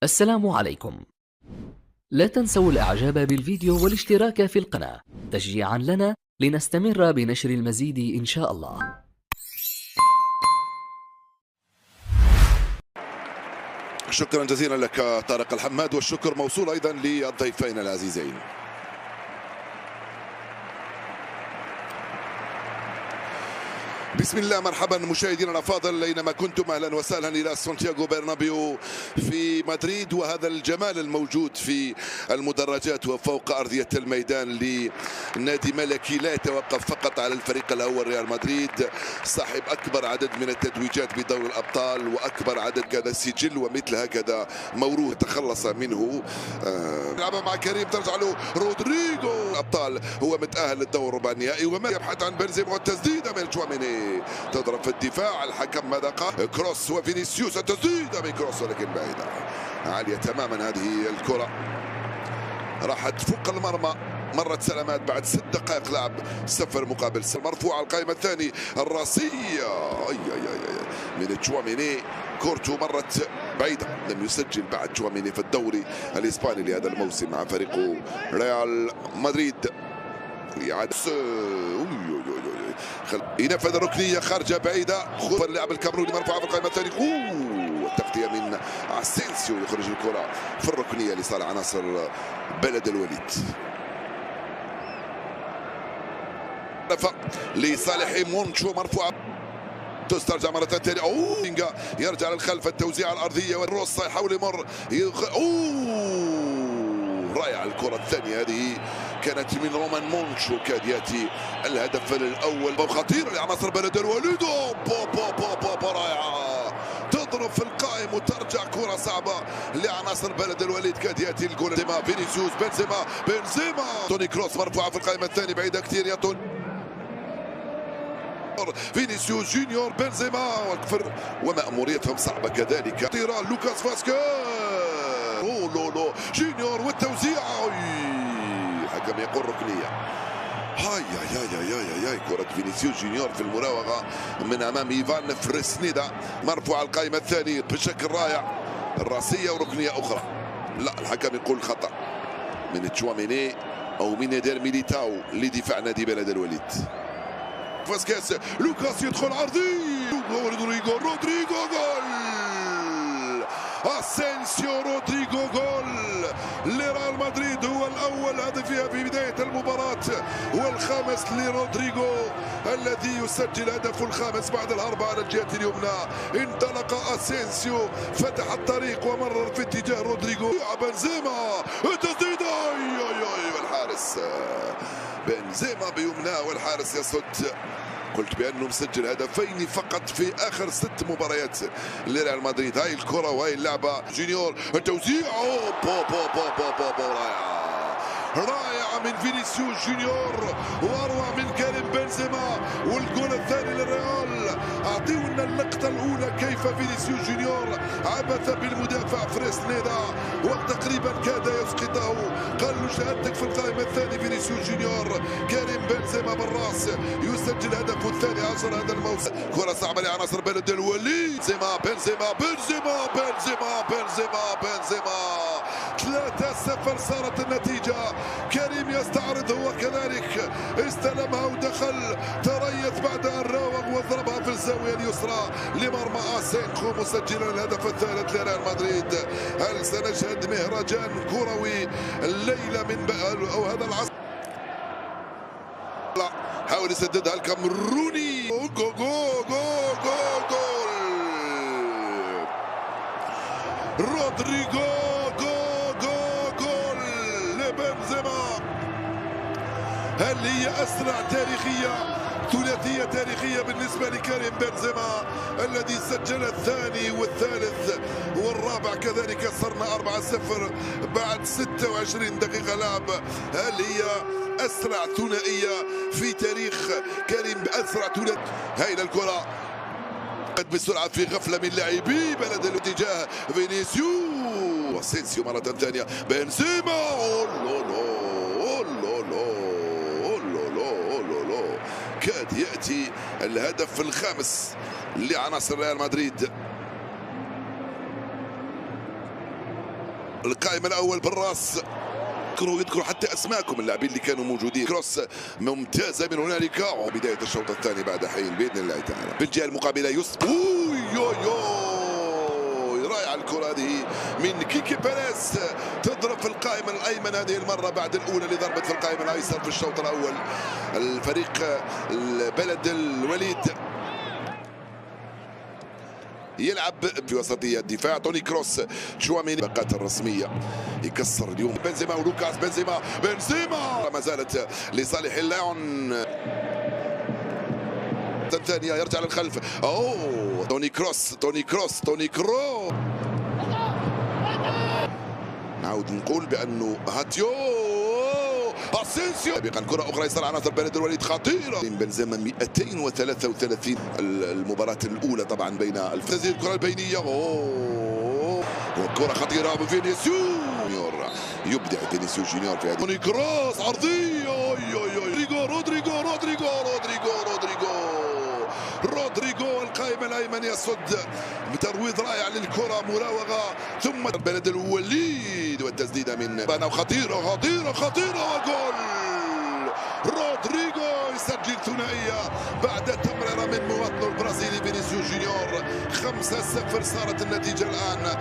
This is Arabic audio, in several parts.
السلام عليكم. لا تنسوا الإعجاب بالفيديو والاشتراك في القناة تشجيعا لنا لنستمر بنشر المزيد إن شاء الله. شكرا جزيلا لك طارق الحماد، والشكر موصول أيضا للضيفين العزيزين. بسم الله، مرحبا مشاهدينا الافاضل اينما كنتم، اهلا وسهلا الى سانتياغو برنابيو في مدريد، وهذا الجمال الموجود في المدرجات وفوق ارضيه الميدان لنادي ملكي لا يتوقف فقط على الفريق الاول ريال مدريد، صاحب اكبر عدد من التتويجات بدوري الابطال واكبر عدد كذا سجل ومثل هكذا موروث تخلص منه. يلعبها مع كريم، ترجع له رودريغو، الابطال هو متاهل للدور الربع النهائي وما يبحث عن بنزيما، والتسديده من تشواميني تضرب في الدفاع. الحكم ماذا قال؟ كروس وفينيسيوس، التسديده من كروس ولكن بعيده عاليه تماما. هذه الكره راحت فوق المرمى، مرت سلامات بعد 6 دقائق لعب، 0 مقابل 0. مرفوعه القائمه الثاني الراسيه من تشواميني، كورتو مرت بعيده، لم يسجل بعد تشواميني في الدوري الاسباني لهذا الموسم مع فريقه ريال مدريد. ينفذ الركنيه خارجه بعيده، خطر اللاعب الكاميروني، مرفوعه في القائمه الثانيه. التغطيه من اسينسيو، يخرج الكره في الركنيه لصالح عناصر بلد الوليد. لصالح مونشو، مرفوعه تسترجع مرة ثانية. يرجع للخلف، التوزيع الأرضية والروسا يحاول يمر. رائعة الكرة الثانية، هذه كانت من رومان مونشو، كاد يأتي الهدف الأول. خطير لعناصر بلد الوليد، رائعة، تضرب في القائم وترجع كرة صعبة لعناصر بلد الوليد، كاد يأتي الجول. فينيسيوس، بنزيما توني كروس، مرفوعة في القائمة الثانية بعيدة كثير يا توني. فينيسيوس جونيور، بنزيما والكفر، ومأموريتهم صعبة كذلك. طيران لوكاس فاسكيز، لو جونيور والتوزيع، الحكم يقول ركنية. هاي كرة فينيسيوس جونيور في المراوغة من أمام إيفان فريسنيدا، مرفوع القائمة الثاني بشكل رائع، الراسية وركنية أخرى. لا، الحكم يقول خطأ من تشواميني أو من إيدير ميليتاو لدفاع نادي بلد الوليد. فاسكيز، لوكاس يدخل عرضي، رودريغو جول، اسينسيو رودريغو جول لريال مدريد، هو الاول هدفها في بدايه المباراه والخامس لرودريغو الذي يسجل هدفه الخامس بعد الهرب على الجهه اليمنى. انطلق اسينسيو، فتح الطريق ومرر في اتجاه رودريغو. بنزيما، التسديده، والحارس بنزيما بيمناه والحارس يصد. قلت بأنه مسجل هدفين فقط في آخر 6 مباريات لريال مدريد. هاي الكرة وهاي اللعبة، جونيور التوزيع، رائعة من فينيسيوس جونيور واروع من كريم بنزيما، والجول الثاني للريال. اعطيونا اللقطة الأولى كيف فينيسيوس جونيور عبث بالمدافع فريسنيدا وتقريبا كاد يسقطه، قال له شهادتك في القائمة الثاني. فينيسيوس جونيور، كريم بنزيما بالراس يسجل هدفه الثاني عشر هذا الموسم. كرة صعبة لعناصر بلد الوليد، بنزيما 3-0 صارت النتيجة. كريم يستعرض هو كذلك، استلمها ودخل، تريث بعد أن راوغ وضربها في الزاوية اليسرى لمرمى اسينخو، مسجلا الهدف الثالث لريال مدريد. هل سنشهد مهرجان كروي الليلة من أو هذا العصر؟ لا، حاول يسددها الكاميروني، جول رودريغو، بنزيما. هل هي أسرع ثلاثية تاريخية بالنسبة لكريم بنزيما الذي سجل الثاني والثالث والرابع كذلك؟ صرنا 4-0 بعد 26 دقيقة لعب. هل هي أسرع ثنائية في تاريخ كريم؟ أسرع ثلاثية. هاي الكرة بسرعة في غفلة من لاعبي بلد الاتجاه، فينيسيوس واسينسيو مرة ثانية، بنزيما، كاد يأتي الهدف الخامس لعناصر ريال مدريد. القائم الاول بالراس، يذكروا حتى اسماءكم اللاعبين اللي كانوا موجودين. كروس ممتازه من هنالك، وبدايه الشوط الثاني بعد حين باذن الله تعالى. بالجهه المقابله رائعه الكره هذه من كيكي بيريز، تضرب في القائم الايمن هذه المره بعد الاولى اللي ضربت في القائم الايسر في الشوط الاول. الفريق بلد الوليد يلعب في وسطية الدفاع. توني كروس، تشواميني، الباقات الرسمية يكسر اليوم. بنزيما ولوكاس بنزيما ما زالت لصالح اللاعون. ثانية يرجع للخلف، توني كروس. نعود نقول بأنه هاتيو اسينسيو سابقا. كرة أخرى يسار عناصر بلد الوليد خطيرة. بنزيما 233 المباراة الأولى طبعا بين الفريق. الكرة البينية وكرة خطيرة بفينيسيو جونيور، يبدع فينيسيو جونيور في هذه. توني كروس عرضية، رودريغو القائم الايمن يصد بترويض رائع للكره، مراوغه ثم بلد الوليد والتسديده من بانا، خطيره وجول. رودريغو يسجل ثنائيه بعد تمريره من مواطنه البرازيلي فينيسيو جونيور. 5-0 صارت النتيجه الان.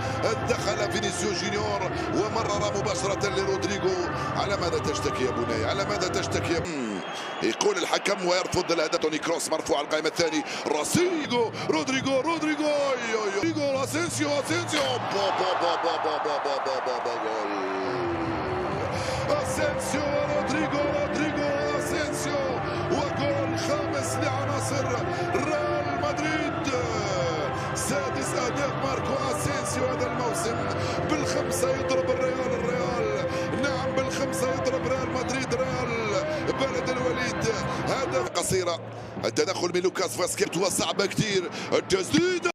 دخل فينيسيو جونيور ومرر مباشره لرودريغو. على ماذا تشتكي يا بني؟ على ماذا تشتكي يا يقول الحكم ويرفض الهدف. توني كروس مرفوع على القائم الثاني. رودريغو اسينسيو اسينسيو رودريغو اسينسيو، وجول خامس لعناصر ريال مدريد. سادس اهداف ماركو اسينسيو هذا الموسم. بالخمسه يضرب الريال، نعم بالخمسه يضرب ريال مدريد، ريال بلد الوليد. هدف قصيره، التدخل من لوكاس فاسكيز وصعبه كثير. التسديده